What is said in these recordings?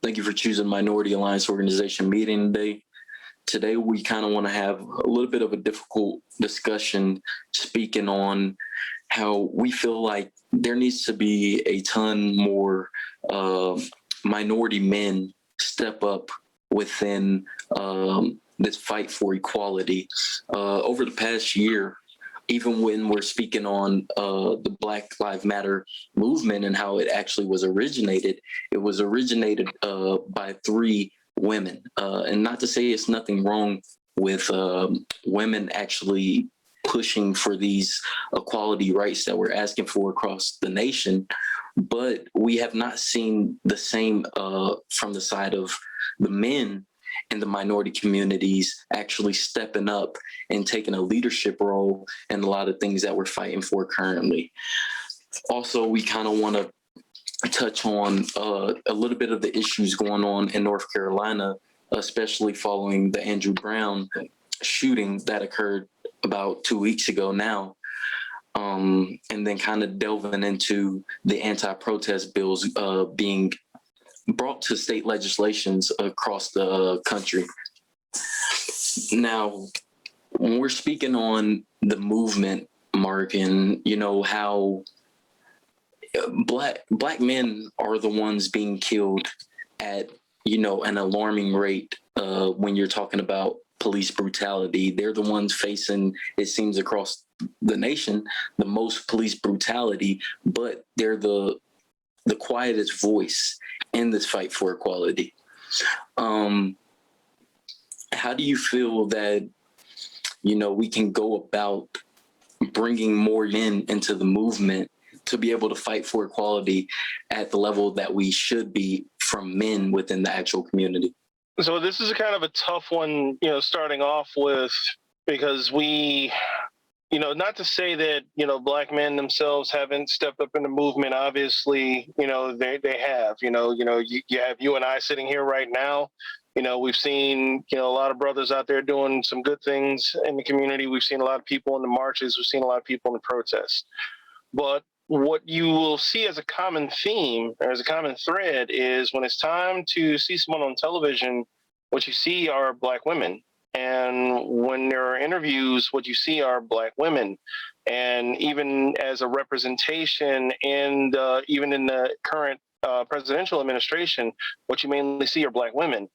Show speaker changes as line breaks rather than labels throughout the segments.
Thank you for choosing Minority Alliance Organization meeting today. Today, we kind of want to have a little bit of a difficult discussion speaking on how we feel like there needs to be a ton more minority men step up within this fight for equality. Over the past year, even when we're speaking on the Black Lives Matter movement and how it actually was originated, it was originated by three women. And not to say it's nothing wrong with women actually pushing for these equality rights that we're asking for across the nation, but we have not seen the same from the side of the men in the minority communities actually stepping up and taking a leadership role in a lot of things that we're fighting for currently. Also, we kind of want to touch on a little bit of the issues going on in North Carolina, especially following the Andrew Brown shooting that occurred about 2 weeks ago now. And then kind of delving into the anti-protest bills being brought to state legislations across the country. Now, when we're speaking on the movement, Mark, and how black men are the ones being killed at an alarming rate when you're talking about police brutality. They're the ones facing, it seems, across the nation, the most police brutality, but they're the quietest voice in this fight for equality. How do you feel that, we can go about bringing more men into the movement to be able to fight for equality at the level that we should be from men within the actual community?
So this is a kind of a tough one, starting off with, because we, not to say that, black men themselves haven't stepped up in the movement. Obviously, they have. You have you and I sitting here right now. We've seen, a lot of brothers out there doing some good things in the community. We've seen a lot of people in the marches. We've seen a lot of people in the protests. But what you will see as a common theme or as a common thread is when it's time to see someone on television, what you see are black women. And when there are interviews, what you see are black women. And even as a representation even in the current presidential administration, what you mainly see are black women.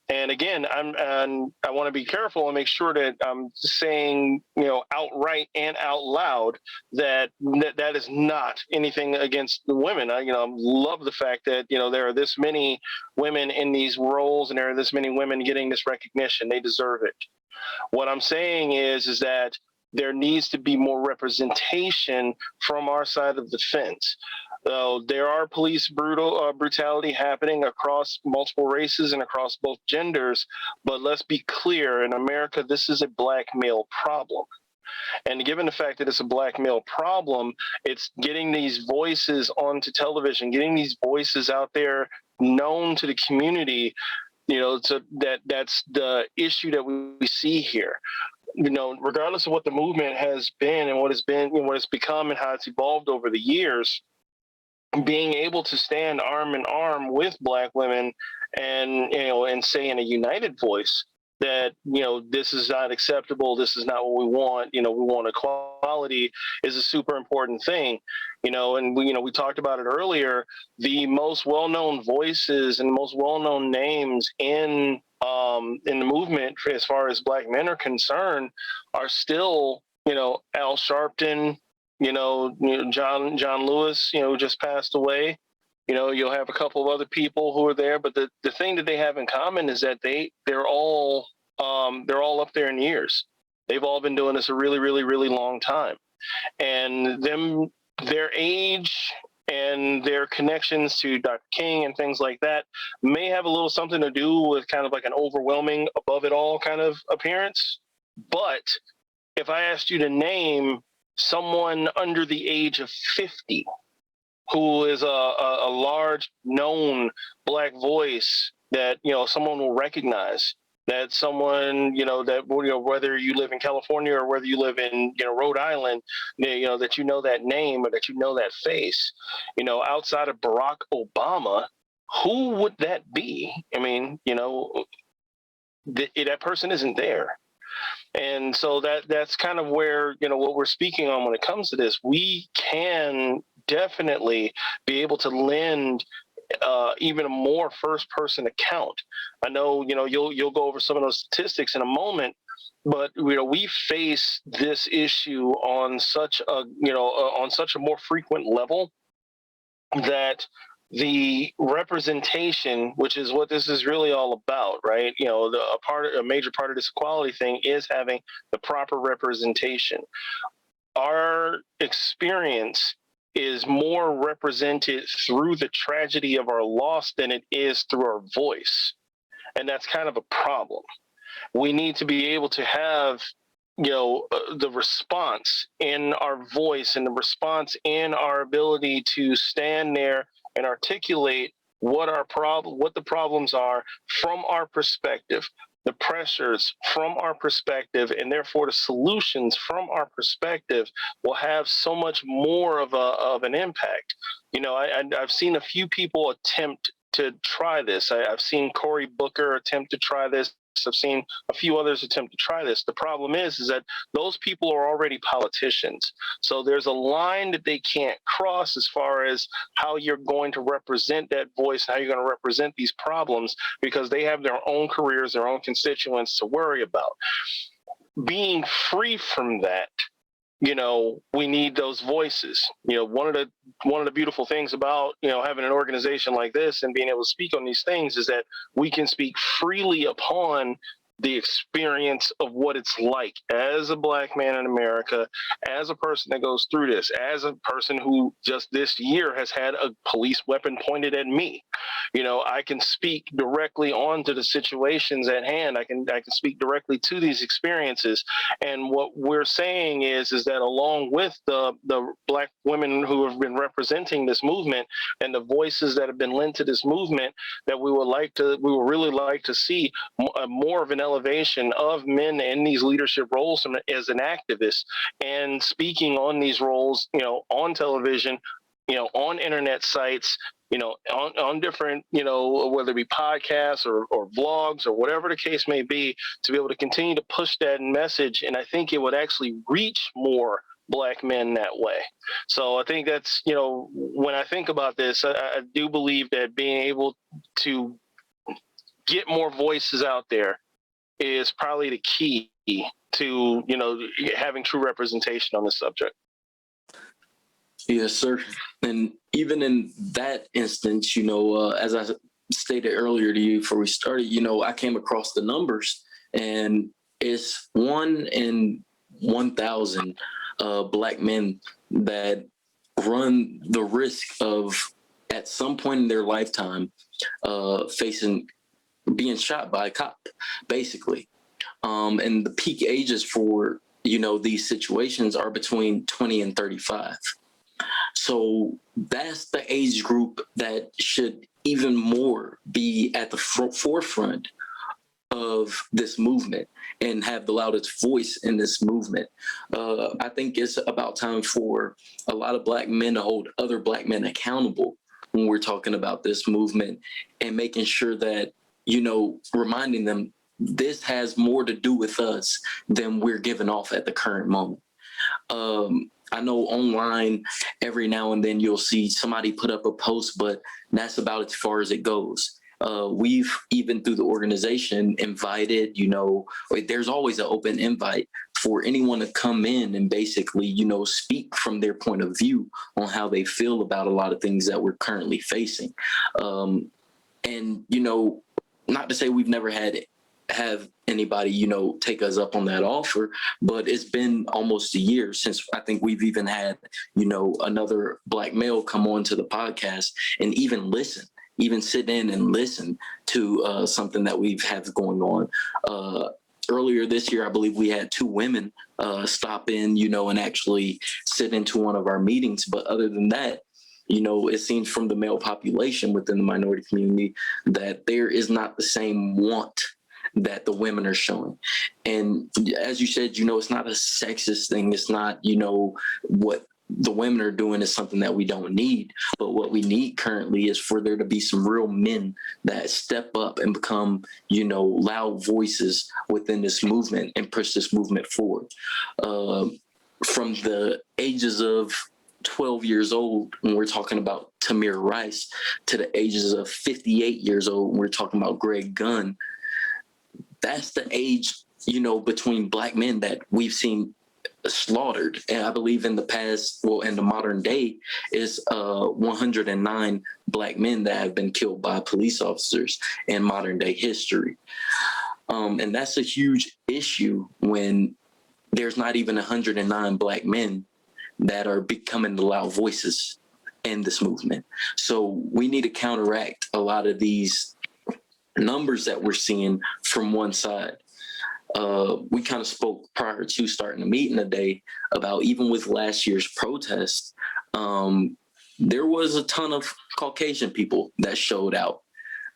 And again, I want to be careful and make sure that I'm saying, outright and out loud that is not anything against the women. I love the fact that, there are this many women in these roles and there are this many women getting this recognition. They deserve it. What I'm saying is that there needs to be more representation from our side of the fence. There are police brutality happening across multiple races and across both genders, but let's be clear, in America, this is a black male problem. And given the fact that it's a black male problem, it's getting these voices onto television, getting these voices out there known to the community, so that's the issue that we see here. Regardless of what the movement has been and what it's become and how it's evolved over the years, being able to stand arm in arm with black women and say in a united voice that, this is not acceptable, this is not what we want, we want equality, is a super important thing. And we talked about it earlier, the most well-known voices and most well-known names in the movement as far as black men are concerned are still, Al Sharpton, John Lewis, who just passed away. You'll have a couple of other people who are there, but the thing that they have in common is that they're all up there in years. They've all been doing this a really, really, really long time, and their age and their connections to Dr. King and things like that may have a little something to do with kind of like an overwhelming above it all kind of appearance. But if I asked you to name someone under the age of 50 who is a large known black voice that someone will recognize, that someone whether you live in California or whether you live in Rhode Island, that that name or that that face, outside of Barack Obama, who would that be? I mean, that person isn't there. And so that's kind of where, what we're speaking on when it comes to this. We can definitely be able to lend even a more first person account. I know, you'll go over some of those statistics in a moment, but we face this issue on such a more frequent level that the representation, which is what this is really all about, right? A major part of this equality thing is having the proper representation. Our experience is more represented through the tragedy of our loss than it is through our voice. And that's kind of a problem. We need to be able to have the response in our voice and the response in our ability to stand there and articulate what the problems are from our perspective, the pressures from our perspective, and therefore the solutions from our perspective will have so much more of an impact. I've seen a few people attempt to try this. I've seen Cory Booker attempt to try this. I've seen a few others attempt to try this. The problem is that those people are already politicians. So there's a line that they can't cross as far as how you're going to represent that voice, how you're going to represent these problems, because they have their own careers, their own constituents to worry about. Being free from that, we need those voices. One of the beautiful things about having an organization like this and being able to speak on these things is that we can speak freely upon the experience of what it's like as a Black man in America, as a person that goes through this, as a person who just this year has had a police weapon pointed at me. I can speak directly onto the situations at hand. I can speak directly to these experiences. And what we're saying is that along with the Black women who have been representing this movement and the voices that have been lent to this movement, that we would really like to see more of an elevation of men in these leadership roles as an activist and speaking on these roles, on television, on internet sites, on different, whether it be podcasts or vlogs or whatever the case may be, to be able to continue to push that message. And I think it would actually reach more Black men that way. So I think that's, when I think about this, I do believe that being able to get more voices out there is probably the key to, having true representation on this subject.
Yes, sir. And even in that instance, as I stated earlier to you before we started, I came across the numbers, and it's 1 in 1,000 Black men that run the risk of, at some point in their lifetime, facing being shot by a cop, basically. And the peak ages for, these situations are between 20 and 35. So that's the age group that should even more be at the forefront of this movement and have the loudest voice in this movement. I think it's about time for a lot of Black men to hold other Black men accountable when we're talking about this movement and making sure that, reminding them this has more to do with us than we're giving off at the current moment. I know online every now and then you'll see somebody put up a post, but that's about as far as it goes. We've even through the organization invited, there's always an open invite for anyone to come in and basically, speak from their point of view on how they feel about a lot of things that we're currently facing. And, not to say we've never have anybody, take us up on that offer, but it's been almost a year since I think we've even had, another Black male come on to the podcast and even sit in and listen to something that we've had going on. Earlier this year, I believe we had 2 women stop in, and actually sit into one of our meetings. But other than that, it seems from the male population within the minority community that there is not the same want that the women are showing. And as you said, it's not a sexist thing. It's not, what the women are doing is something that we don't need. But what we need currently is for there to be some real men that step up and become, loud voices within this movement and push this movement forward. From the ages of 12 years old, when we're talking about Tamir Rice, to the ages of 58 years old, when we're talking about Greg Gunn, that's the age, between black men that we've seen slaughtered. And I believe in the past, in the modern day, is 109 black men that have been killed by police officers in modern day history. And that's a huge issue when there's not even 109 black men that are becoming the loud voices in this movement. So we need to counteract a lot of these numbers that we're seeing from one side. We kind of spoke prior to starting the meeting today about, even with last year's protest, there was a ton of Caucasian people that showed out,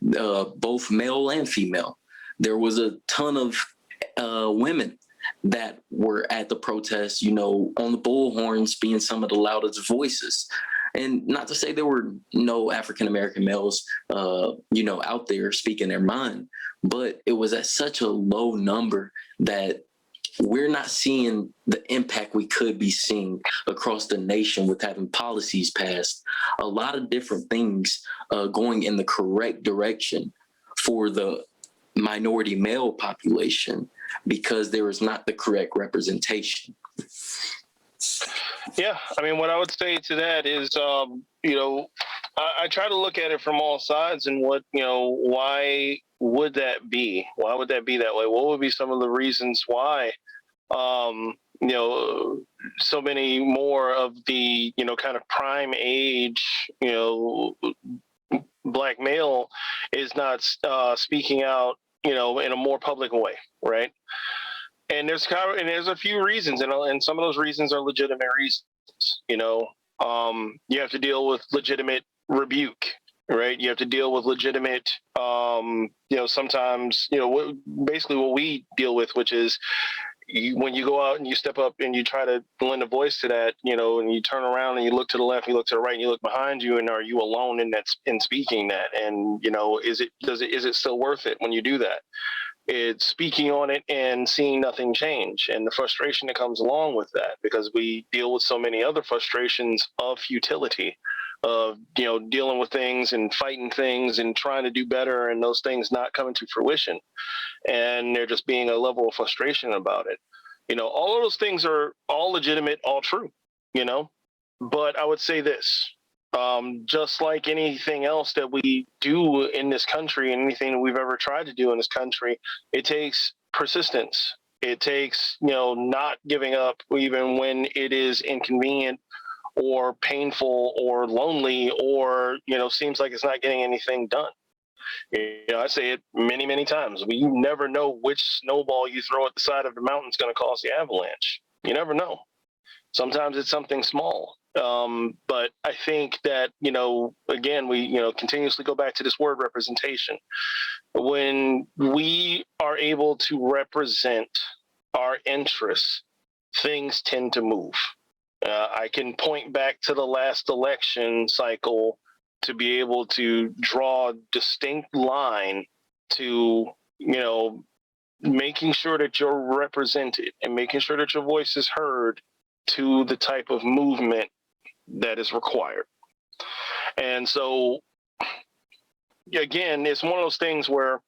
both male and female. There was a ton of women that were at the protest, on the bullhorns, being some of the loudest voices. And not to say there were no African-American males, out there speaking their mind, but it was at such a low number that we're not seeing the impact we could be seeing across the nation with having policies passed, a lot of different things going in the correct direction for the minority male population, because there is not the correct representation.
Yeah, I mean, what I would say to that is, I try to look at it from all sides, and why would that be? Why would that be that way? What would be some of the reasons why, so many more of the, kind of prime age, black male is not speaking out, in a more public way, right? And there's a few reasons, and some of those reasons are legitimate reasons. You have to deal with legitimate rebuke, right? You have to deal with legitimate, sometimes, basically what we deal with, which is when you go out and you step up and you try to lend a voice to that, and you turn around and you look to the left, you look to the right, and you look behind you, and are you alone in speaking that? And is it still worth it when you do that? It's speaking on it and seeing nothing change, and the frustration that comes along with that, because we deal with so many other frustrations of futility, of dealing with things and fighting things and trying to do better, and those things not coming to fruition, and there just being a level of frustration about it. All of those things are all legitimate, all true, but I would say this. Just like anything else that we do in this country, and anything that we've ever tried to do in this country, it takes persistence. It takes, not giving up even when it is inconvenient or painful or lonely, or, seems like it's not getting anything done. I say it many, many times. You never know which snowball you throw at the side of the mountain is going to cause the avalanche. You never know. Sometimes it's something small. But I think that, again, we, continuously go back to this word representation. When we are able to represent our interests, things tend to move. I can point back to the last election cycle to be able to draw a distinct line to, making sure that you're represented and making sure that your voice is heard to the type of movement that is required. And so, again, it's one of those things where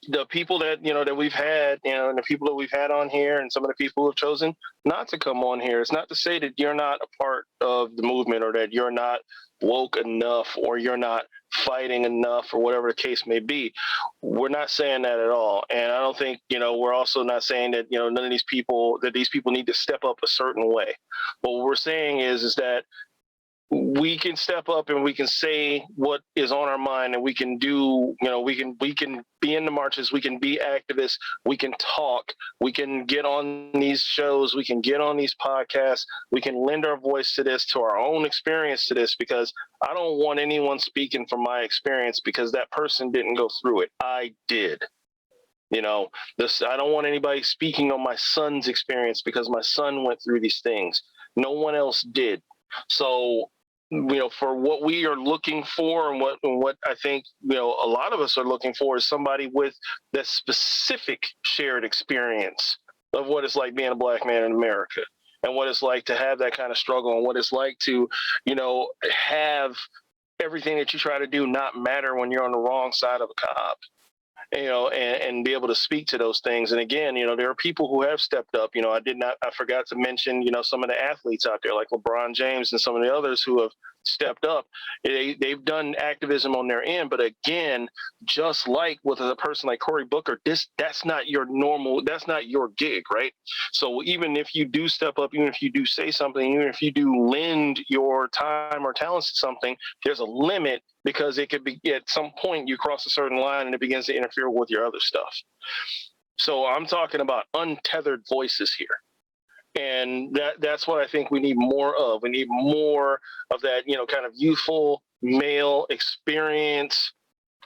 the people that, that we've had, and the people that we've had on here, and some of the people who have chosen not to come on here, it's not to say that you're not a part of the movement, or that you're not woke enough, or you're not fighting enough, or whatever the case may be. We're not saying that at all. And I don't think, we're also not saying that, none of these people need to step up a certain way. But what we're saying is that we can step up and we can say what is on our mind, and we can do, we can be in the marches, we can be activists, we can talk, we can get on these shows, we can get on these podcasts, we can lend our voice to this, to our own experience to this, because I don't want anyone speaking from my experience, because that person didn't go through it. I did. I don't want anybody speaking on my son's experience, because my son went through these things. No one else did. So, for what we are looking for, and what I think, a lot of us are looking for, is somebody with that specific shared experience of what it's like being a black man in America, and what it's like to have that kind of struggle, and what it's like to, have everything that you try to do not matter when you're on the wrong side of a cop. And be able to speak to those things. And again, there are people who have stepped up. I forgot to mention, some of the athletes out there like LeBron James and some of the others who have stepped up. They've done activism on their end, but again, just like with a person like Cory Booker, that's not your gig, right? So even if you do step up, even if you do say something, even if you do lend your time or talents to something, there's a limit, because it could be at some point you cross a certain line and it begins to interfere with your other stuff. So I'm talking about untethered voices here. And that's what I think we need more of. We need more of that, kind of youthful male experience,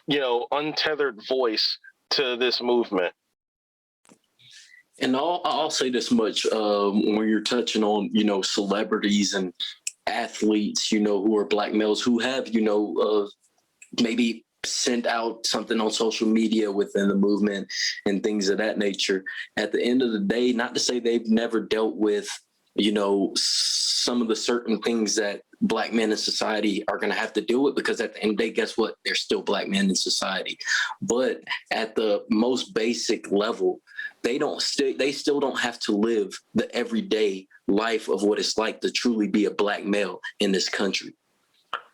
untethered voice to this movement.
And I'll say this much, when you're touching on, celebrities and athletes, who are black males who have, maybe sent out something on social media within the movement and things of that nature. At the end of the day, not to say they've never dealt with, some of the certain things that black men in society are going to have to deal with, because at the end of the day, guess what? They're still black men in society. But at the most basic level, they still don't have to live the everyday life of what it's like to truly be a black male in this country.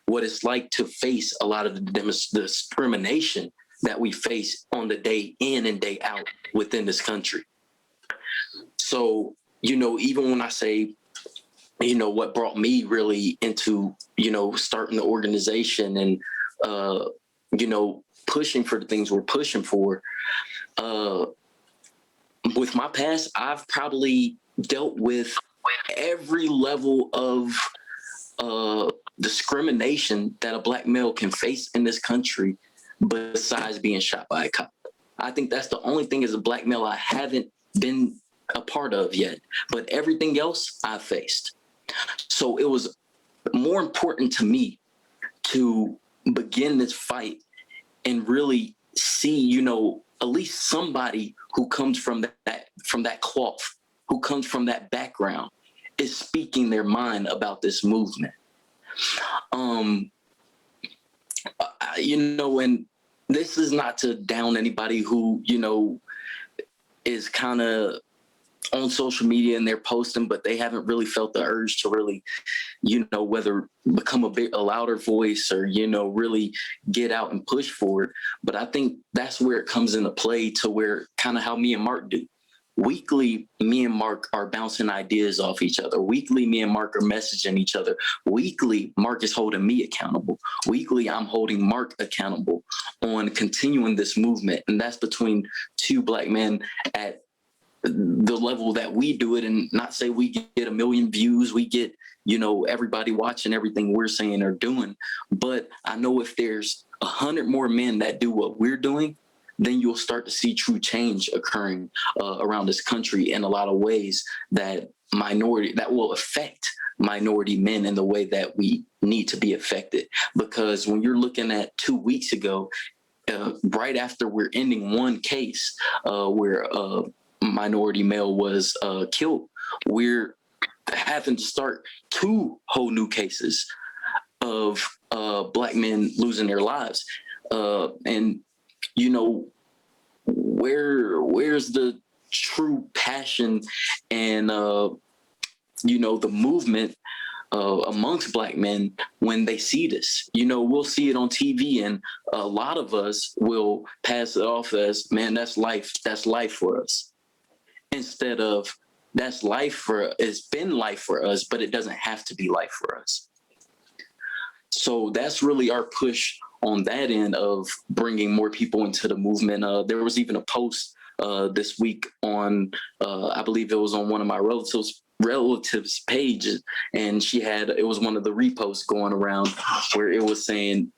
What it's like to face a lot of the discrimination that we face on the day in and day out within this country. So, even when I say, what brought me really into, starting the organization and, pushing for the things we're pushing for, with my past, I've probably dealt with every level of discrimination that a black male can face in this country, besides being shot by a cop. I think that's the only thing as a black male I haven't been a part of yet, but everything else I faced. So it was more important to me to begin this fight and really see, at least somebody who comes from that cloth, who comes from that background, is speaking their mind about this movement. And this is not to down anybody who, is kind of on social media and they're posting, but they haven't really felt the urge to really, whether become a louder voice or, really get out and push for it. But I think that's where it comes into play, to where kind of how me and Mark do. Weekly, me and Mark are bouncing ideas off each other. Weekly, me and Mark are messaging each other. Weekly, Mark is holding me accountable. Weekly, I'm holding Mark accountable on continuing this movement. And that's between two black men at the level that we do it, and not say we get 1 million views, we get, everybody watching everything we're saying or doing. But I know if there's 100 more men that do what we're doing, then you'll start to see true change occurring around this country in a lot of ways that will affect minority men in the way that we need to be affected. Because when you're looking at 2 weeks ago, right after we're ending one case where minority male was killed, we're having to start 2 whole new cases of black men losing their lives. And where's the true passion and the movement amongst black men when they see this? We'll see it on TV, and a lot of us will pass it off as, man, that's life for us, instead of it's been life for us, but it doesn't have to be life for us. So that's really our push on that end of bringing more people into the movement. There was even a post this week on, I believe it was on one of my relatives pages, and it was one of the reposts going around where it was saying,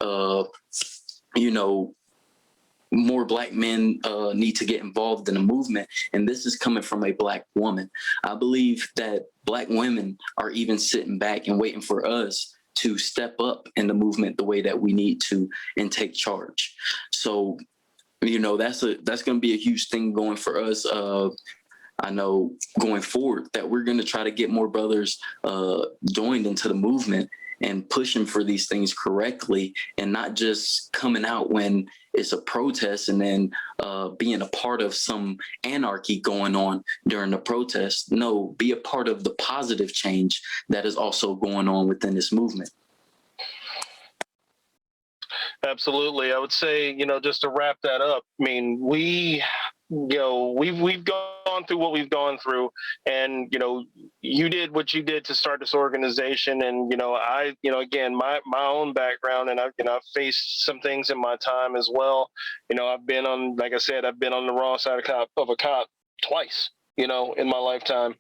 more Black men need to get involved in the movement. And this is coming from a Black woman. I believe that Black women are even sitting back and waiting for us to step up in the movement the way that we need to and take charge. So, that's going to be a huge thing going for us. I know going forward that we're going to try to get more brothers joined into the movement and pushing for these things correctly, and not just coming out when it's a protest and then being a part of some anarchy going on during the protest. No, be a part of the positive change that is also going on within this movement.
Absolutely. I would say, just to wrap that up, I mean, we've gone through what we've gone through, and you did what you did to start this organization, and I again, my own background, and I've faced some things in my time as well. I've been on, like I said, I've been on the wrong side of a cop twice, in my lifetime.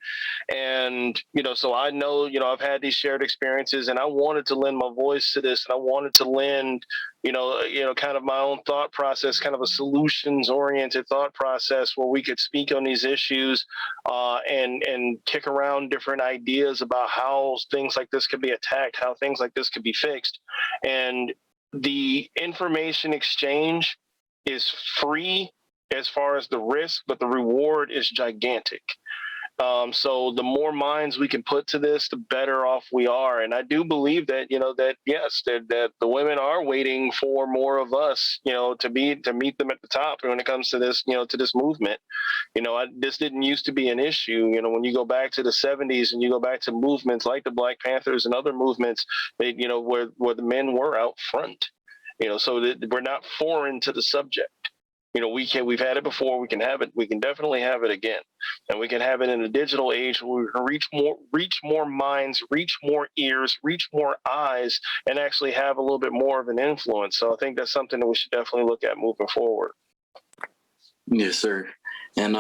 And, so I know, I've had these shared experiences, and I wanted to lend my voice to this, and I wanted to lend, kind of my own thought process, kind of a solutions oriented thought process where we could speak on these issues and kick around different ideas about how things like this could be attacked, how things like this could be fixed. And the information exchange is free as far as the risk, but the reward is gigantic. So the more minds we can put to this, the better off we are. And I do believe that, that yes, that the women are waiting for more of us, to meet them at the top when it comes to this, to this movement. This didn't used to be an issue. When you go back to the 70s and you go back to movements like the Black Panthers and other movements, they, where the men were out front, so that we're not foreign to the subject. We've had it before. We can have it. We can definitely have it again, and we can have it in a digital age where we can reach more minds, reach more ears, reach more eyes, and actually have a little bit more of an influence. So I think that's something that we should definitely look at moving forward.
Yes, sir. And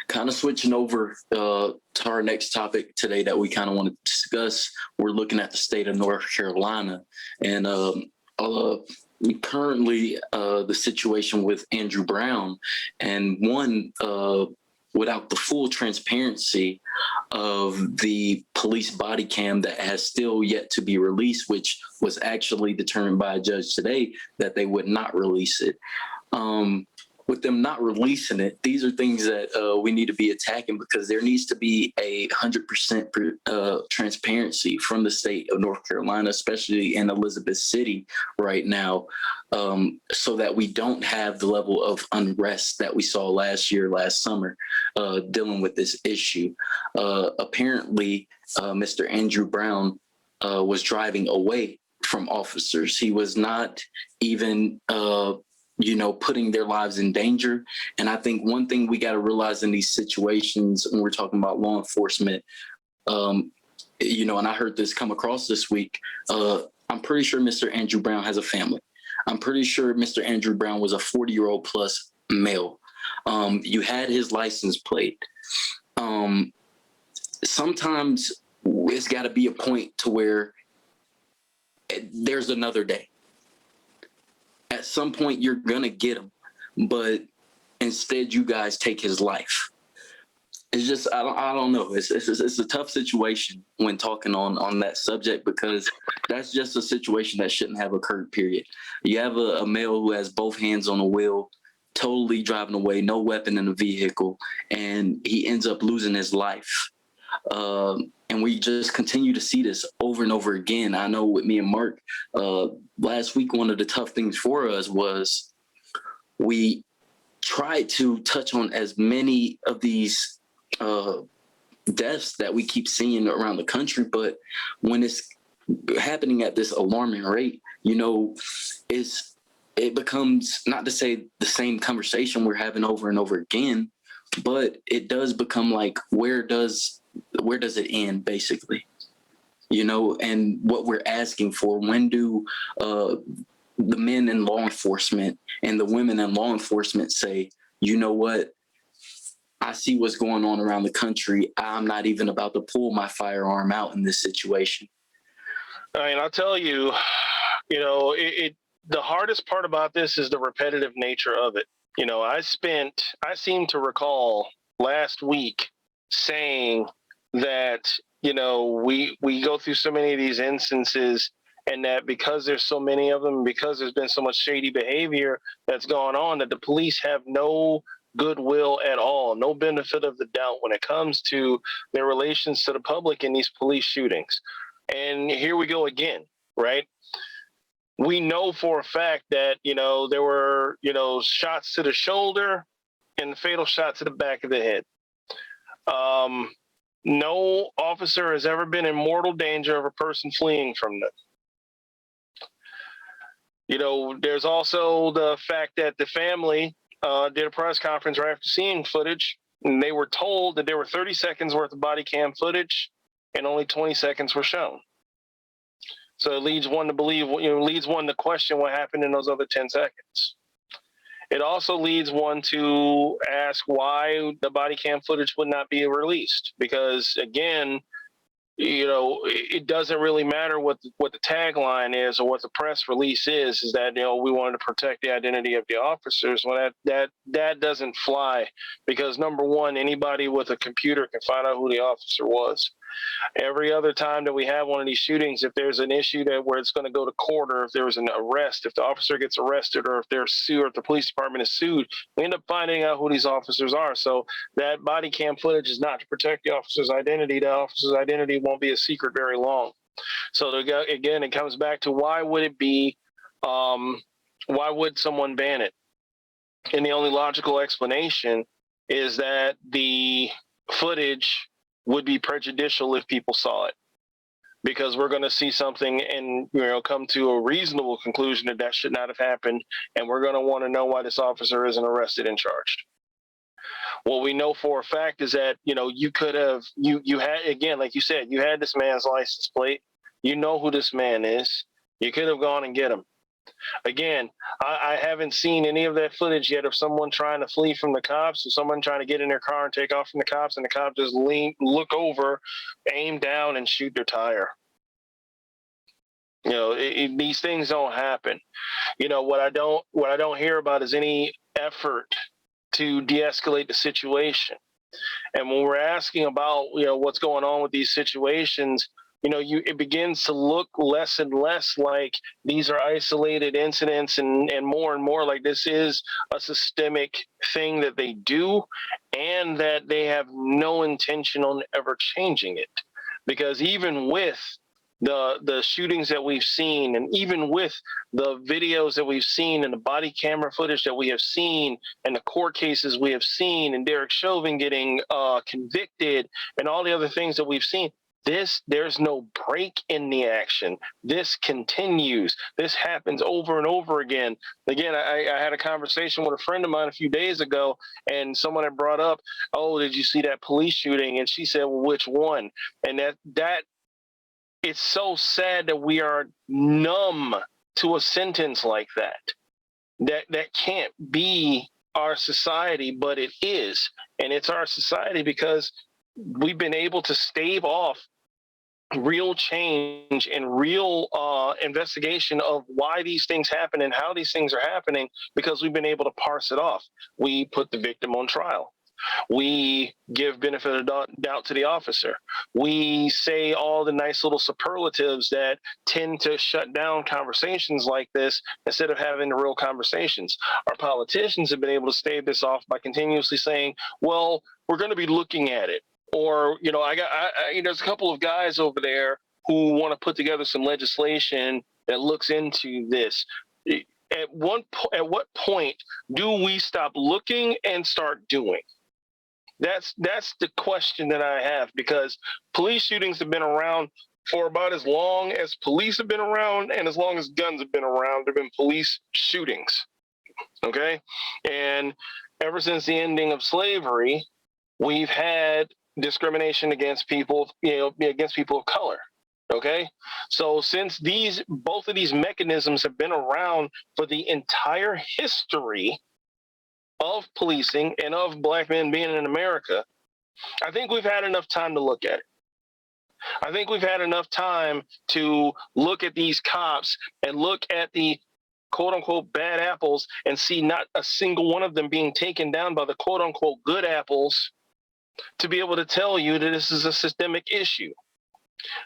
kind of switching over to our next topic today that we kind of want to discuss. We're looking at the state of North Carolina, and currently the situation with Andrew Brown, and without the full transparency of the police body cam that has still yet to be released, which was actually determined by a judge today that they would not release it. With them not releasing it, these are things that we need to be attacking, because there needs to be 100% transparency from the state of North Carolina, especially in Elizabeth City right now, so that we don't have the level of unrest that we saw last summer, dealing with this issue. Apparently, Mr. Andrew Brown was driving away from officers. He was not even putting their lives in danger. And I think one thing we got to realize in these situations when we're talking about law enforcement, and I heard this come across this week, I'm pretty sure Mr. Andrew Brown has a family. I'm pretty sure Mr. Andrew Brown was a 40-year-old plus male. You had his license plate. Sometimes it's got to be a point to where there's another day. At some point, you're going to get him, but instead you guys take his life. It's just, I don't know. It's a tough situation when talking on that subject, because that's just a situation that shouldn't have occurred, period. You have a male who has both hands on the wheel, totally driving away, no weapon in the vehicle, and he ends up losing his life. And we just continue to see this over and over again. I know with me and Mark, last week, one of the tough things for us was we tried to touch on as many of these deaths that we keep seeing around the country. But when it's happening at this alarming rate, it becomes, not to say the same conversation we're having over and over again, but it does become like, where does it end, basically? And what we're asking for, when do the men in law enforcement and the women in law enforcement say, you know what, I see what's going on around the country. I'm not even about to pull my firearm out in this situation.
I mean, I'll tell you, the hardest part about this is the repetitive nature of it. I seem to recall last week saying that, we go through so many of these instances, and that because there's so many of them, because there's been so much shady behavior that's gone on, that the police have no goodwill at all, no benefit of the doubt when it comes to their relations to the public in these police shootings. And here we go again, right? We know for a fact that, there were, shots to the shoulder and the fatal shot to the back of the head. No officer has ever been in mortal danger of a person fleeing from them. There's also the fact that the family did a press conference right after seeing footage, and they were told that there were 30 seconds worth of body cam footage and only 20 seconds were shown. So it leads one to believe, leads one to question what happened in those other 10 seconds. It also leads one to ask why the body cam footage would not be released. Because again, it doesn't really matter what the tagline is or what the press release is that, we wanted to protect the identity of the officers. Well, that doesn't fly, because number one, anybody with a computer can find out who the officer was. Every other time that we have one of these shootings, if there's an issue where it's going to go to court, or if there was an arrest, if the officer gets arrested, or if they're sued, or if the police department is sued, we end up finding out who these officers are. So that body cam footage is not to protect the officer's identity. The officer's identity won't be a secret very long. So again, it comes back to why would someone ban it? And the only logical explanation is that the footage would be prejudicial if people saw it, because we're going to see something and come to a reasonable conclusion that should not have happened, and we're going to want to know why this officer isn't arrested and charged. What we know for a fact is that you could have you had, again, like you said, you had this man's license plate, who this man is, you could have gone and get him. Again, I haven't seen any of that footage yet of someone trying to flee from the cops, or someone trying to get in their car and take off from the cops, and the cop just look over, aim down, and shoot their tire. These things don't happen. What I don't hear about is any effort to de-escalate the situation. And when we're asking about what's going on with these situations, it begins to look less and less like these are isolated incidents, and more like this is a systemic thing that they do, and that they have no intention on ever changing it. Because even with the shootings that we've seen, and even with the videos that we've seen, and the body camera footage that we have seen, and the court cases we have seen, and Derek Chauvin getting convicted, and all the other things that we've seen, there's no break in the action. This continues. This happens over and over again. Again, I had a conversation with a friend of mine a few days ago, and someone had brought up, "Oh, did you see that police shooting?" And she said, "Well, which one?" And that it's so sad that we are numb to a sentence like that. That can't be our society, but it is. And it's our society because we've been able to stave off real change and real investigation of why these things happen and how these things are happening, because we've been able to parse it off. We put the victim on trial. We give benefit of doubt to the officer. We say all the nice little superlatives that tend to shut down conversations like this instead of having the real conversations. Our politicians have been able to stave this off by continuously saying, well, we're going to be looking at it. Or, there's a couple of guys over there who want to put together some legislation that looks into this. At what point do we stop looking and start doing? That's the question that I have, because police shootings have been around for about as long as police have been around, and as long as guns have been around, there have been police shootings. Okay? And ever since the ending of slavery, we've had discrimination against people, against people of color. Okay? So since both of these mechanisms have been around for the entire history of policing and of black men being in America, I think we've had enough time to look at it. I think we've had enough time to look at these cops and look at the quote unquote bad apples and see not a single one of them being taken down by the quote unquote good apples to be able to tell you that this is a systemic issue?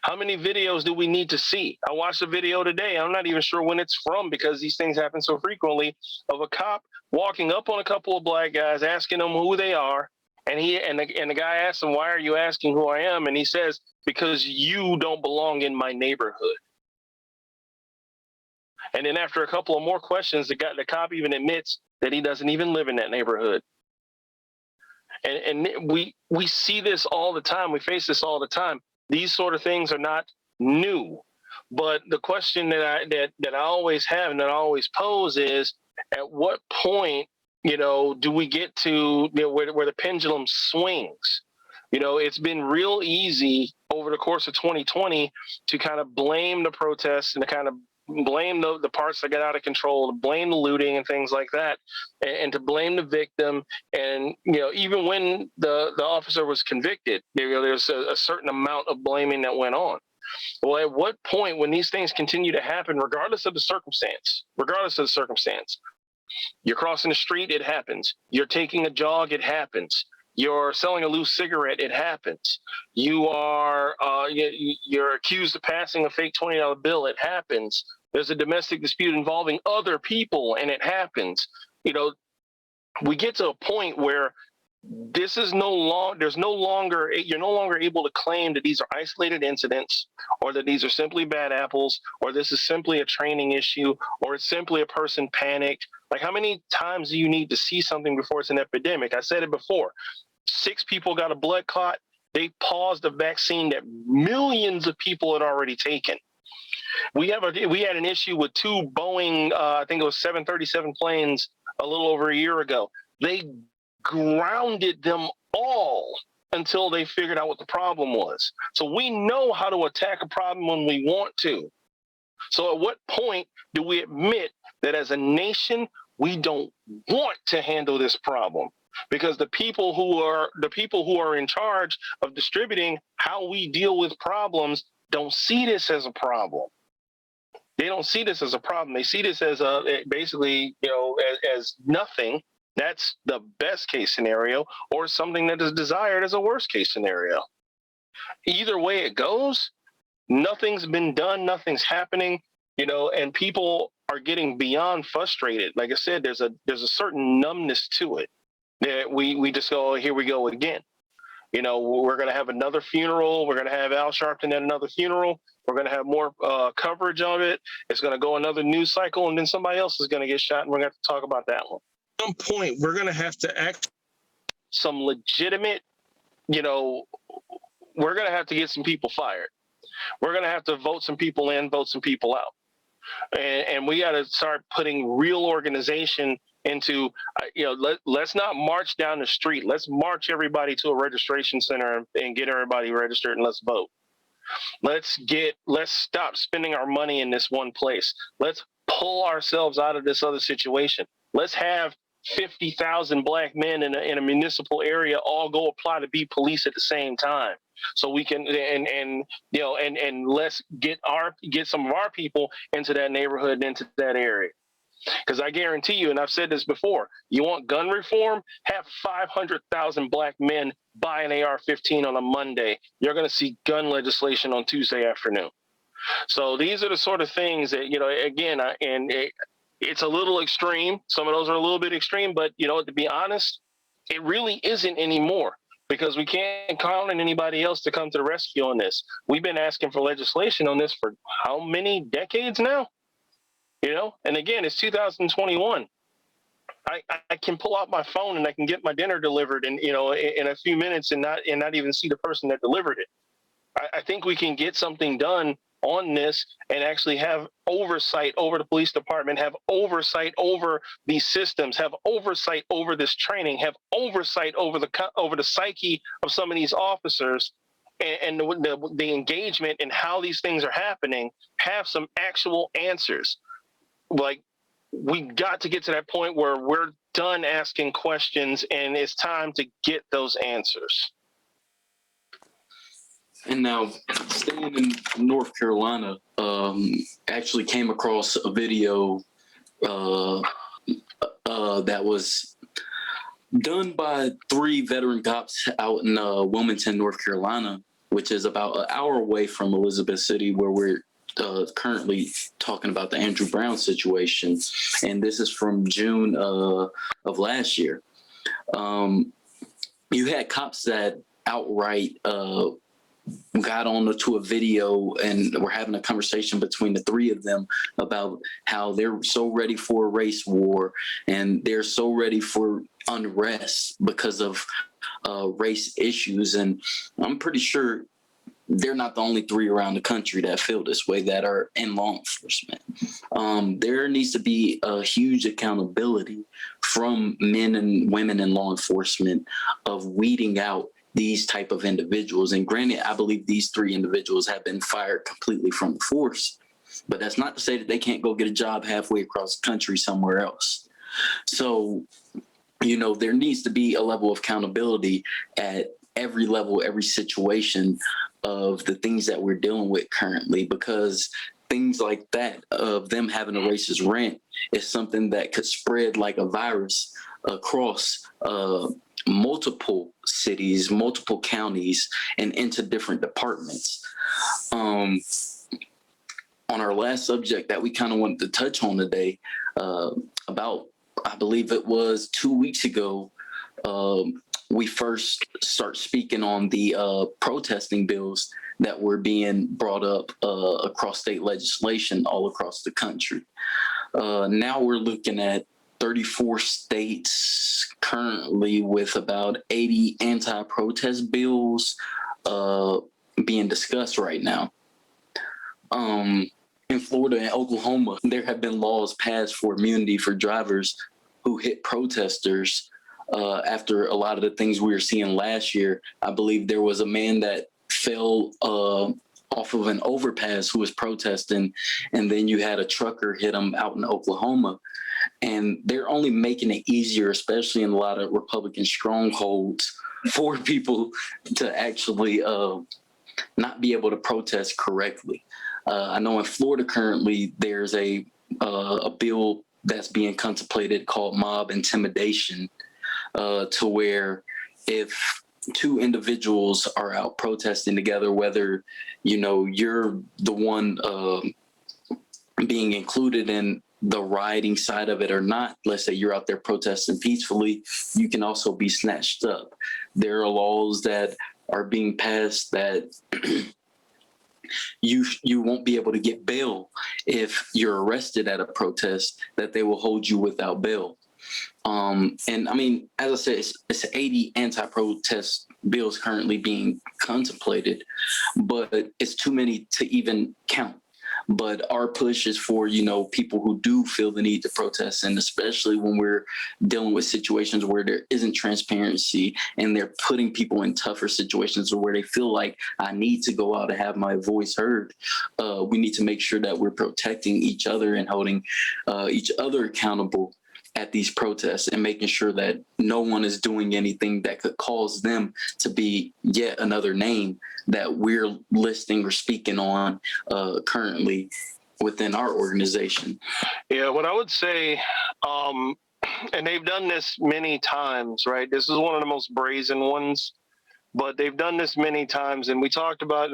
How many videos do we need to see? I watched a video today. I'm not even sure when it's from because these things happen so frequently, of a cop walking up on a couple of black guys, asking them who they are. And the guy asks him, "Why are you asking who I am?" And he says, "Because you don't belong in my neighborhood." And then after a couple of more questions, the cop even admits that he doesn't even live in that neighborhood. And we see this all the time. We face this all the time. These sort of things are not new. But the question that I always have and that I always pose is, at what point, do we get to where the pendulum swings? It's been real easy over the course of 2020 to kind of blame the protests and to kind of blame the parts that get out of control, to blame the looting and things like that, and to blame the victim. And even when the officer was convicted, there's a certain amount of blaming that went on. Well, at what point, when these things continue to happen, regardless of the circumstance, you're crossing the street, it happens. You're taking a jog, it happens. You're selling a loose cigarette, it happens. You're accused of passing a fake $20 bill, it happens. There's a domestic dispute involving other people, and it happens. We get to a point where this is you're no longer able to claim that these are isolated incidents, or that these are simply bad apples, or this is simply a training issue, or it's simply a person panicked. Like, how many times do you need to see something before it's an epidemic? I said it before. 6 people got a blood clot. They paused a vaccine that millions of people had already taken. We had an issue with 2 Boeing, I think it was 737 planes a little over a year ago. They grounded them all until they figured out what the problem was. So we know how to attack a problem when we want to. So at what point do we admit that as a nation, we don't want to handle this problem? Because the people who are in charge of distributing how we deal with problems don't see this as a problem. They don't see this as a problem. They see this as as nothing. That's the best case scenario, or something that is desired as a worst case scenario. Either way it goes, nothing's been done, nothing's happening, and people are getting beyond frustrated. Like I said, there's a certain numbness to it that we just go, oh, here we go again. We're going to have another funeral. We're going to have Al Sharpton at another funeral. We're going to have more coverage of it. It's going to go another news cycle, and then somebody else is going to get shot, and we're going to have to talk about that one. At some point, we're going to have to act some legitimate, we're going to have to get some people fired. We're going to have to vote some people in, vote some people out. And we got to start putting real organization into, let's not march down the street. Let's march everybody to a registration center and get everybody registered, and let's vote. Let's stop spending our money in this one place. Let's pull ourselves out of this other situation. Let's have 50,000 black men in a municipal area all go apply to be police at the same time, so we can and let's get some of our people into that neighborhood and into that area. Because I guarantee you, and I've said this before, you want gun reform? Have 500,000 black men buy an AR-15 on a Monday. You're going to see gun legislation on Tuesday afternoon. So these are the sort of things that, again, it's a little extreme. Some of those are a little bit extreme, but, to be honest, it really isn't anymore, because we can't count on anybody else to come to the rescue on this. We've been asking for legislation on this for how many decades now? And again, it's 2021. I can pull out my phone and I can get my dinner delivered in a few minutes and not even see the person that delivered it. I think we can get something done on this and actually have oversight over the police department, have oversight over these systems, have oversight over this training, have oversight over the psyche of some of these officers, and the engagement and how these things are happening, have some actual answers. Like, we got to get to that point where we're done asking questions and it's time to get those answers.
And now, staying in North Carolina, actually came across a video uh, that was done by 3 veteran cops out in Wilmington, North Carolina, which is about an hour away from Elizabeth City, where we're currently talking about the Andrew Brown situation. And this is from June of last year. You had cops that outright got on to a video and were having a conversation between the 3 of them about how they're so ready for a race war and they're so ready for unrest because of race issues. And I'm pretty sure they're not the only 3 around the country that feel this way that are in law enforcement. There needs to be a huge accountability from men and women in law enforcement of weeding out these type of individuals. And granted, I believe these 3 individuals have been fired completely from the force, but that's not to say that they can't go get a job halfway across the country somewhere else. So, there needs to be a level of accountability at every level, every situation of the things that we're dealing with currently, because things like that, of them having a racist rant, is something that could spread like a virus across multiple cities, multiple counties, and into different departments. On our last subject that we kind of wanted to touch on today, about, I believe it was 2 weeks ago, we first start speaking on the protesting bills that were being brought up across state legislation all across the country. Now we're looking at 34 states currently with about 80 anti-protest bills being discussed right now. In Florida and Oklahoma, there have been laws passed for immunity for drivers who hit protesters after a lot of the things we were seeing last year. I believe there was a man that fell off of an overpass who was protesting, and then you had a trucker hit him out in Oklahoma. And they're only making it easier, especially in a lot of Republican strongholds, for people to actually not be able to protest correctly. I know in Florida currently there's a bill that's being contemplated called mob intimidation, to where if 2 individuals are out protesting together, whether you're the one being included in the rioting side of it or not, let's say you're out there protesting peacefully, you can also be snatched up. There are laws that are being passed that you won't be able to get bail if you're arrested at a protest, that they will hold you without bail. And I mean, as I said, it's 80 anti-protest bills currently being contemplated, but it's too many to even count. But our push is for, people who do feel the need to protest, and especially when we're dealing with situations where there isn't transparency and they're putting people in tougher situations or where they feel like I need to go out and have my voice heard. We need to make sure that we're protecting each other and holding each other accountable at these protests, and making sure that no one is doing anything that could cause them to be yet another name that we're listing or speaking on currently within our organization.
Yeah, what I would say, and they've done this many times, right? This is one of the most brazen ones, but they've done this many times. And I talked about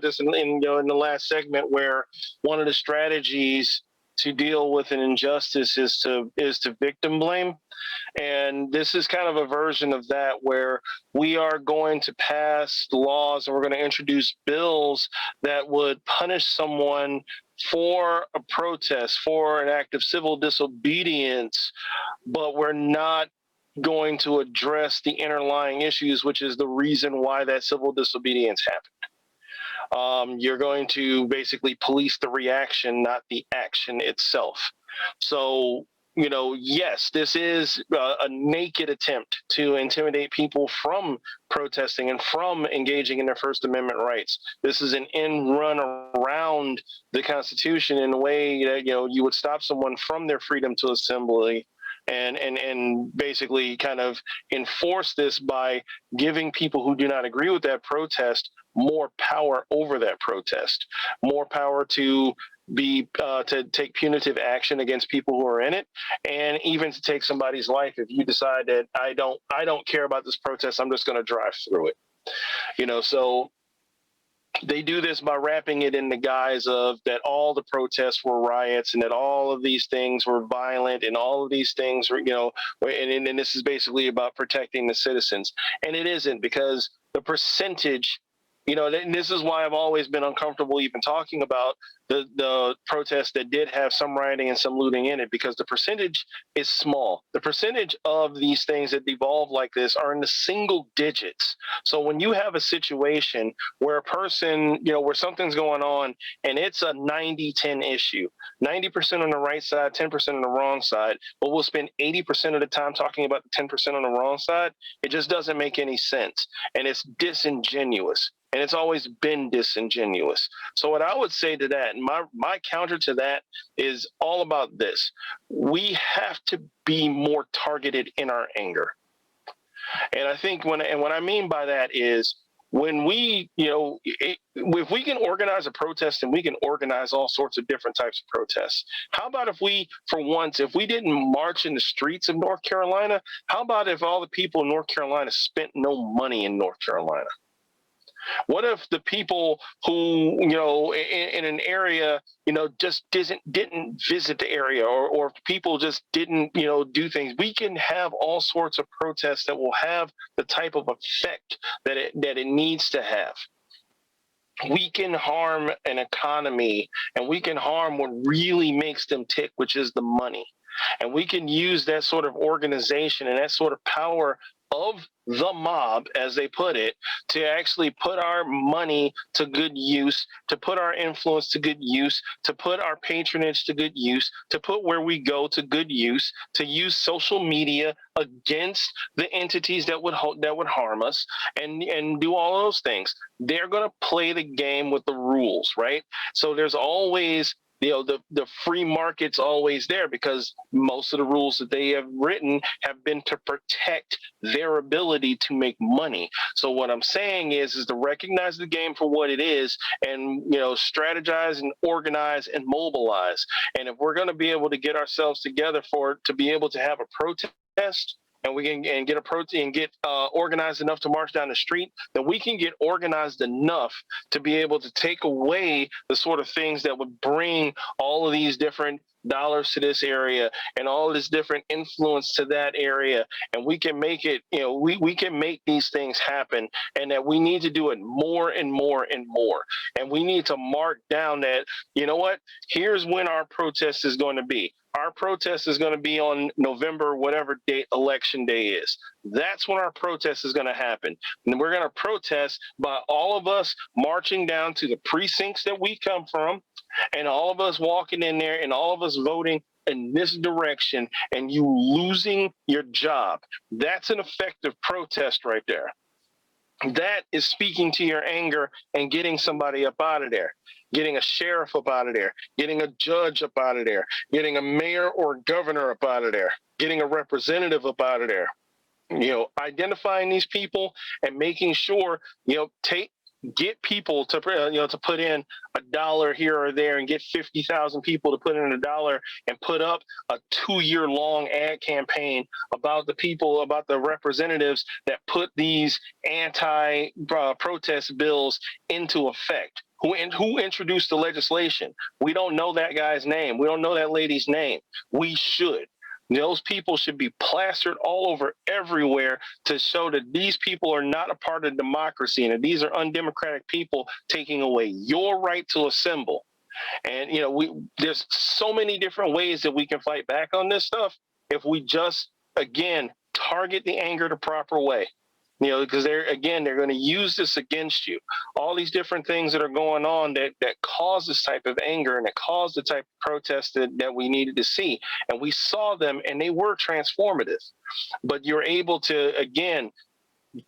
this in the last segment, where one of the strategies to deal with an injustice is to victim blame. And this is kind of a version of that, where we are going to pass laws and we're going to introduce bills that would punish someone for a protest, for an act of civil disobedience, but we're not going to address the underlying issues, which is the reason why that civil disobedience happened. You're going to basically police the reaction, not the action itself. So, yes, this is a naked attempt to intimidate people from protesting and from engaging in their First Amendment rights. This is an end run around the Constitution in a way that, you would stop someone from their freedom to assembly, and basically kind of enforce this by giving people who do not agree with that protest more power over that protest, more power to to take punitive action against people who are in it, and even to take somebody's life if you decide that I don't care about this protest, I'm just going to drive through it. So they do this by wrapping it in the guise of that all the protests were riots and that all of these things were violent and all of these things were, and this is basically about protecting the citizens. And it isn't, because the percentage, and this is why I've always been uncomfortable even talking about the protests that did have some rioting and some looting in it, because the percentage is small. The percentage of these things that devolve like this are in the single digits. So when you have a situation where a person, where something's going on and it's a 90-10 issue, 90% on the right side, 10% on the wrong side, but we'll spend 80% of the time talking about the 10% on the wrong side, it just doesn't make any sense. And it's disingenuous. And it's always been disingenuous. So what I would say to that, and my counter to that, is all about this. We have to be more targeted in our anger. And I think what I mean by that is, when we, if we can organize a protest, and we can organize all sorts of different types of protests, how about if we, for once, if we didn't march in the streets of North Carolina, how about if all the people in North Carolina spent no money in North Carolina? What if the people who, in an area, just didn't visit the area, or people just didn't, do things? We can have all sorts of protests that will have the type of effect that it needs to have. We can harm an economy, and we can harm what really makes them tick, which is the money. And we can use that sort of organization and that sort of power of the mob, as they put it, to actually put our money to good use, to put our influence to good use, to put our patronage to good use, to put where we go to good use, to use social media against the entities that would harm us, and do all those things. They're going to play the game with the rules, right? So there's always, the free market's always there, because most of the rules that they have written have been to protect their ability to make money. So what I'm saying is to recognize the game for what it is, and strategize and organize and mobilize. And if we're going to be able to get ourselves together to be able to have a protest, and we can get organized enough to march down the street, then we can get organized enough to be able to take away the sort of things that would bring all of these different dollars to this area and all of this different influence to that area. And we can make it, we can make these things happen, and that we need to do it more and more and more. And we need to mark down that, here's when our protest is going to be. Our protest is going to be on November, whatever date election day is. That's when our protest is going to happen. And we're going to protest by all of us marching down to the precincts that we come from, and all of us walking in there, and all of us voting in this direction, and you losing your job. That's an effective protest right there. That is speaking to your anger and getting somebody up out of there, getting a sheriff up out of there, getting a judge up out of there, getting a mayor or governor up out of there, getting a representative up out of there. Identifying these people and making sure, get people to put in $1 here or there, and get 50,000 people to put in $1 and put up a 2-year-long ad campaign about the representatives that put these anti-protest bills into effect. Who introduced the legislation? We don't know that guy's name. We don't know that lady's name. We should. Those people should be plastered all over everywhere to show that these people are not a part of democracy, and that these are undemocratic people taking away your right to assemble. And, there's so many different ways that we can fight back on this stuff if we just, again, target the anger the proper way. Because they're going to use this against you. All these different things that are going on that cause this type of anger, and that cause the type of protest that we needed to see. And we saw them, and they were transformative. But you're able to, again,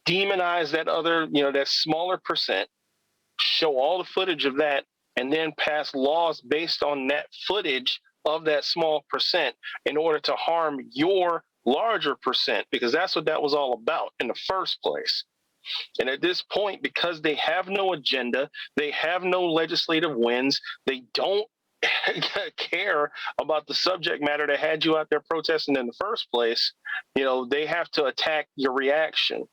demonize that other, that smaller percent, show all the footage of that, and then pass laws based on that footage of that small percent in order to harm your larger percent, because that's what that was all about in the first place. And at this point, because they have no agenda, they have no legislative wins, they don't care about the subject matter that had you out there protesting in the first place, they have to attack your reaction.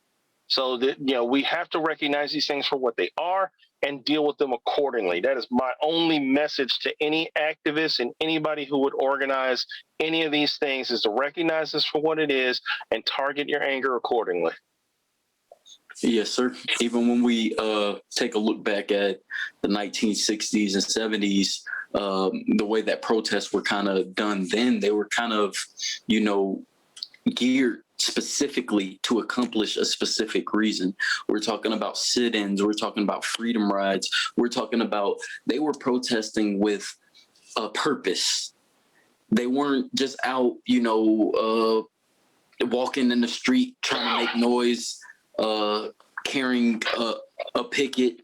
So that, we have to recognize these things for what they are and deal with them accordingly. That is my only message to any activist and anybody who would organize any of these things, is to recognize this for what it is and target your anger accordingly.
Yes, sir. Even when we take a look back at the 1960s and 70s, the way that protests were kind of done then, they were kind of, geared specifically to accomplish a specific reason. We're talking about sit-ins, we're talking about freedom rides, they were protesting with a purpose. They weren't just out, walking in the street trying to make noise, carrying a picket,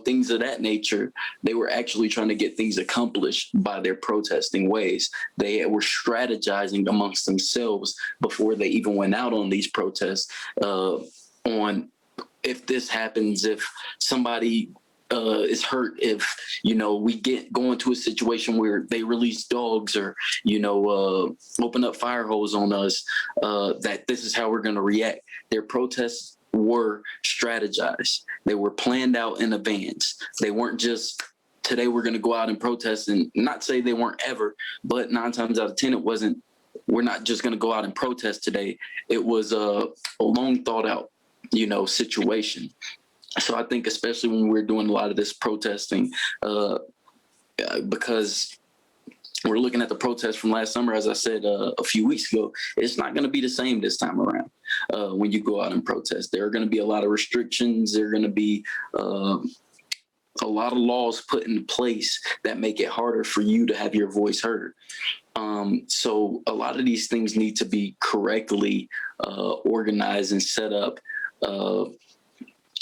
things of that nature. They were actually trying to get things accomplished by their protesting ways. They were strategizing amongst themselves before they even went out on these protests, on if this happens, if somebody is hurt, if we go into a situation where they release dogs or open up fire hose on us, that this is how we're going to react. Their protests were strategized. They were planned out in advance. They weren't just, today we're going to go out and protest, and not say they weren't ever, but 9 times out of 10 it wasn't. We're not just going to go out and protest today. It was a long thought out situation. So I think especially when we're doing a lot of this protesting, because we're looking at the protests from last summer, as I said a few weeks ago, it's not going to be the same this time around. When you go out and protest, there are going to be a lot of restrictions. There are going to be a lot of laws put in place that make it harder for you to have your voice heard. So a lot of these things need to be correctly organized and set up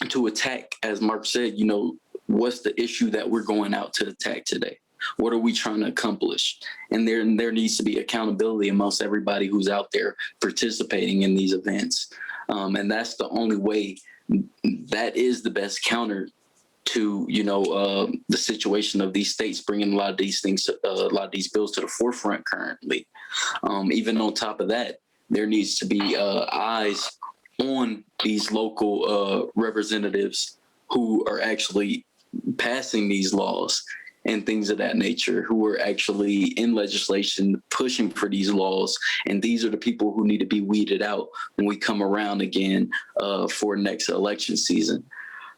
to attack, as Mark said, what's the issue that we're going out to attack today? What are we trying to accomplish? And there needs to be accountability amongst everybody who's out there participating in these events. And that's the only way, that is the best counter to, the situation of these states bringing a lot of these things, a lot of these bills to the forefront currently. Even on top of that, there needs to be eyes on these local representatives who are actually passing these laws and things of that nature, who are actually in legislation pushing for these laws. And these are the people who need to be weeded out when we come around again for next election season.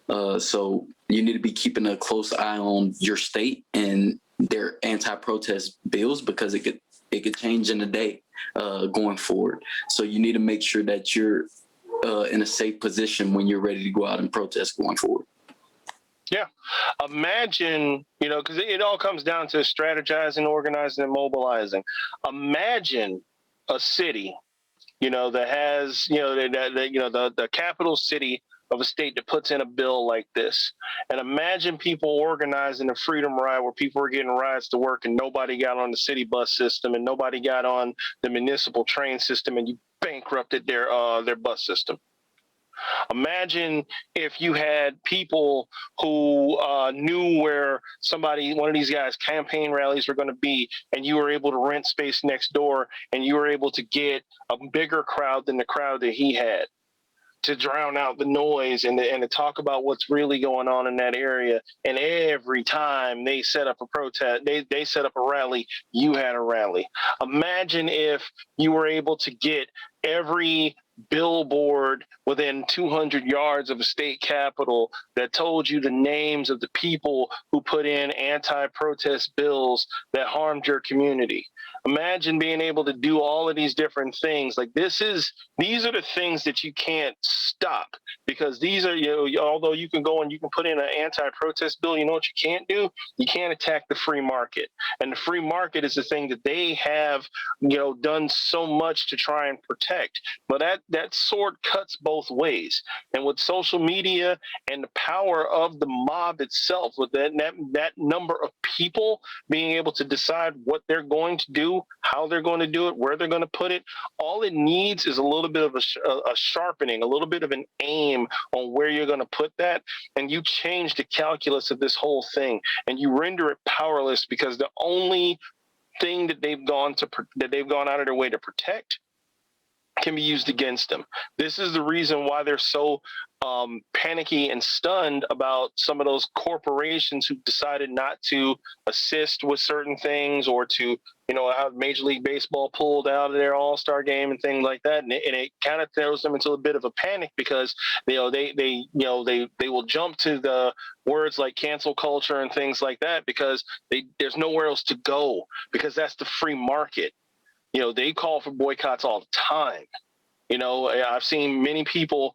So you need to be keeping a close eye on your state and their anti-protest bills, because it could change in a day going forward. So you need to make sure that you're in a safe position when you're ready to go out and protest going forward.
Yeah. Imagine, because it all comes down to strategizing, organizing, and mobilizing. Imagine a city, that has, the capital city of a state that puts in a bill like this. And imagine people organizing a freedom ride where people were getting rides to work and nobody got on the city bus system and nobody got on the municipal train system, and you bankrupted their bus system. Imagine if you had people who knew where one of these guys' campaign rallies were going to be, and you were able to rent space next door, and you were able to get a bigger crowd than the crowd that he had, to drown out the noise and to talk about what's really going on in that area. And every time they set up a protest, they set up a rally, you had a rally. Imagine if you were able to get every billboard within 200 yards of a state capitol that told you the names of the people who put in anti-protest bills that harmed your community. Imagine being able to do all of these different things. Like these are the things that you can't stop, because these are, although you can go and you can put in an anti-protest bill, you know what you can't do? You can't attack the free market. And the free market is the thing that they have, done so much to try and protect. But that sword cuts both ways. And with social media and the power of the mob itself, with that number of people being able to decide what they're going to do do, how they're going to do it, where they're going to put it. All it needs is a little bit of a sharpening, a little bit of an aim on where you're going to put that, and you change the calculus of this whole thing, and you render it powerless, because the only thing that they've gone out of their way to protect can be used against them. This is the reason why they're so panicky and stunned about some of those corporations who decided not to assist with certain things, or to, have Major League Baseball pulled out of their All-Star game and things like that. And it kind of throws them into a bit of a panic, because they will jump to the words like cancel culture and things like that, because there's nowhere else to go, because that's the free market. They call for boycotts all the time. I've seen many people,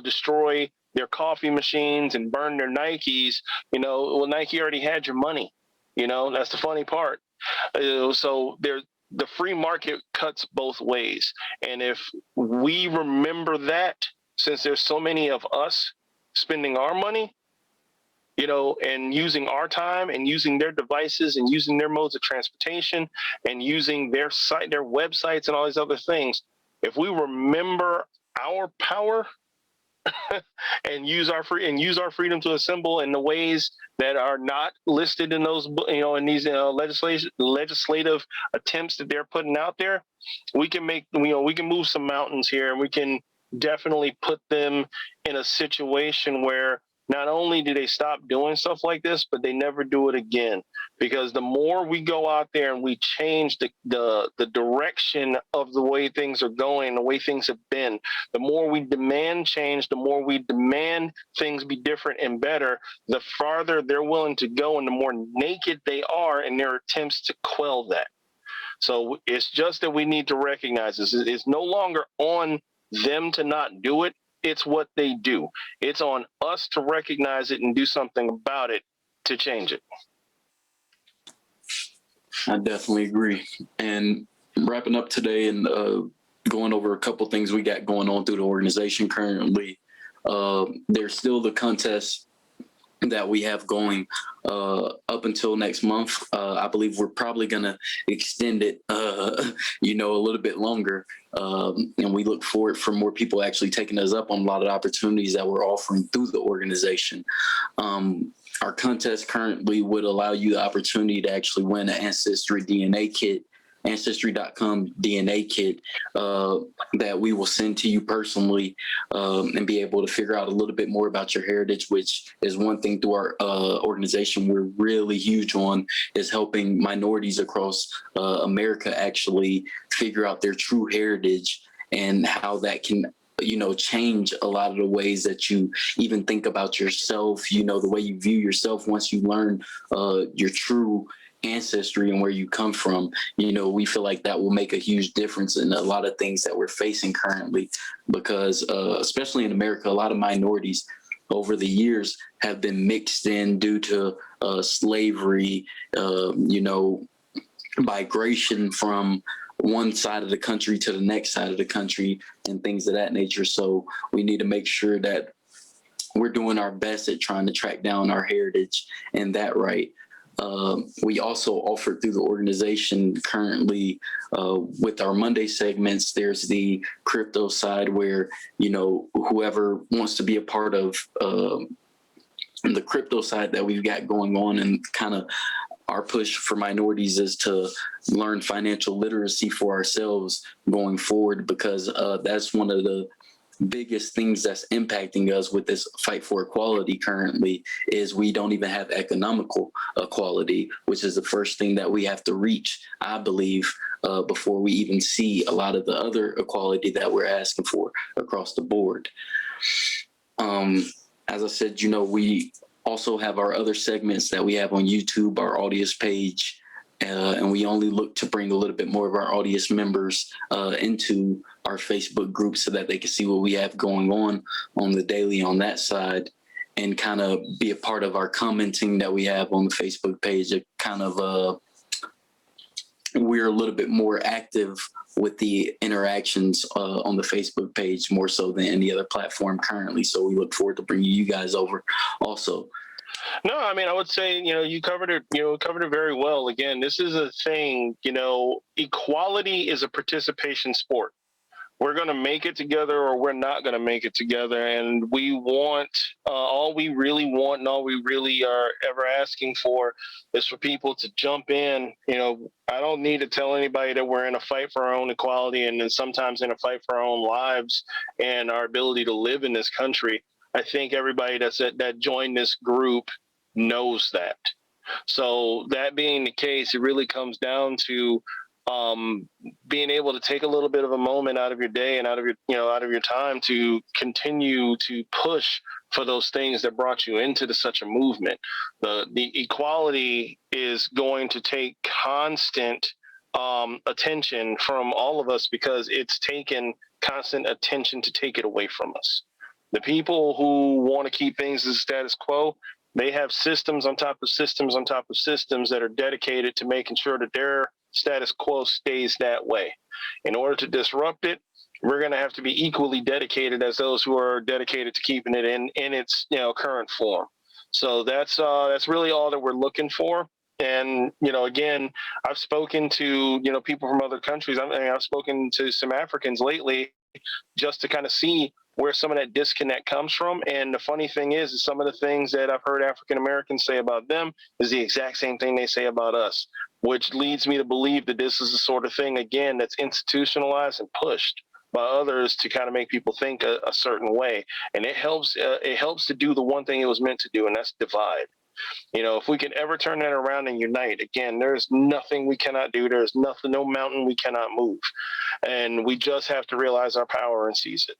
destroy their coffee machines and burn their Nikes. Well, Nike already had your money. That's the funny part. So the free market cuts both ways. And if we remember that, since there's so many of us spending our money, and using our time, and using their devices, and using their modes of transportation, and using their websites and all these other things, if we remember our power and use our freedom to assemble in the ways that are not listed in those, in these legislative attempts that they're putting out there, we can move some mountains here, and we can definitely put them in a situation where not only do they stop doing stuff like this, but they never do it again. Because the more we go out there and we change the direction of the way things are going, the way things have been, the more we demand change, the more we demand things be different and better, the farther they're willing to go, and the more naked they are in their attempts to quell that. So it's just that we need to recognize this. It's no longer on them to not do it. It's what they do. It's on us to recognize it and do something about it to change it.
I definitely agree. And wrapping up today and going over a couple things we got going on through the organization currently, there's still the contest that we have going up until next month. I believe we're probably going to extend it, a little bit longer. And we look forward for more people actually taking us up on a lot of opportunities that we're offering through the organization. Our contest currently would allow you the opportunity to actually win an Ancestry DNA kit, Ancestry.com DNA kit that we will send to you personally, and be able to figure out a little bit more about your heritage, which is one thing through our organization we're really huge on, is helping minorities across America actually figure out their true heritage and how that can change a lot of the ways that you even think about yourself, the way you view yourself once you learn your true ancestry and where you come from. We feel like that will make a huge difference in a lot of things that we're facing currently, because especially in America, a lot of minorities over the years have been mixed in due to slavery, migration from one side of the country to the next side of the country and things of that nature. So we need to make sure that we're doing our best at trying to track down our heritage and that right. We also offer through the organization currently with our Monday segments, there's the crypto side where, whoever wants to be a part of the crypto side that we've got going on, and kind of our push for minorities is to learn financial literacy for ourselves going forward, because that's one of the biggest things that's impacting us with this fight for equality currently, is we don't even have economical equality, which is the first thing that we have to reach, I believe, before we even see a lot of the other equality that we're asking for across the board. As I said, we also have our other segments that we have on YouTube, our audience page, and we only look to bring a little bit more of our audience members into our Facebook group so that they can see what we have going on the daily on that side, and kind of be a part of our commenting that we have on the Facebook page. It kind of we're a little bit more active with the interactions on the Facebook page, more so than any other platform currently. So we look forward to bringing you guys over also.
No, I mean, I would say, you covered it, covered it very well. Again, this is a thing, equality is a participation sport. We're going to make it together or we're not going to make it together. And we want, all we really want and all we really are ever asking for is for people to jump in. I don't need to tell anybody that we're in a fight for our own equality and then sometimes in a fight for our own lives and our ability to live in this country. I think everybody that joined this group knows that. So that being the case, it really comes down to being able to take a little bit of a moment out of your day and out of your time to continue to push for those things that brought you into such a movement. The equality is going to take constant attention from all of us because it's taken constant attention to take it away from us. The people who want to keep things as status quo, they have systems on top of systems on top of systems that are dedicated to making sure that their status quo stays that way. In order to disrupt it, we're going to have to be equally dedicated as those who are dedicated to keeping it in its current form. So that's really all that we're looking for. And again, I've spoken to people from other countries. I've spoken to some Africans lately just to kind of see where some of that disconnect comes from. And the funny thing is some of the things that I've heard African Americans say about them is the exact same thing they say about us, which leads me to believe that this is the sort of thing, again, that's institutionalized and pushed by others to kind of make people think a certain way. And it helps to do the one thing it was meant to do, and that's divide. If we can ever turn that around and unite, again, there's nothing we cannot do. There's nothing, no mountain we cannot move. And we just have to realize our power and seize it.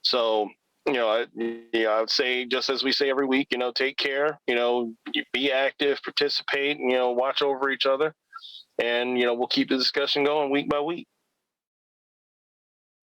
So, I would say, just as we say every week, take care, be active, participate, watch over each other. And, we'll keep the discussion going week by week.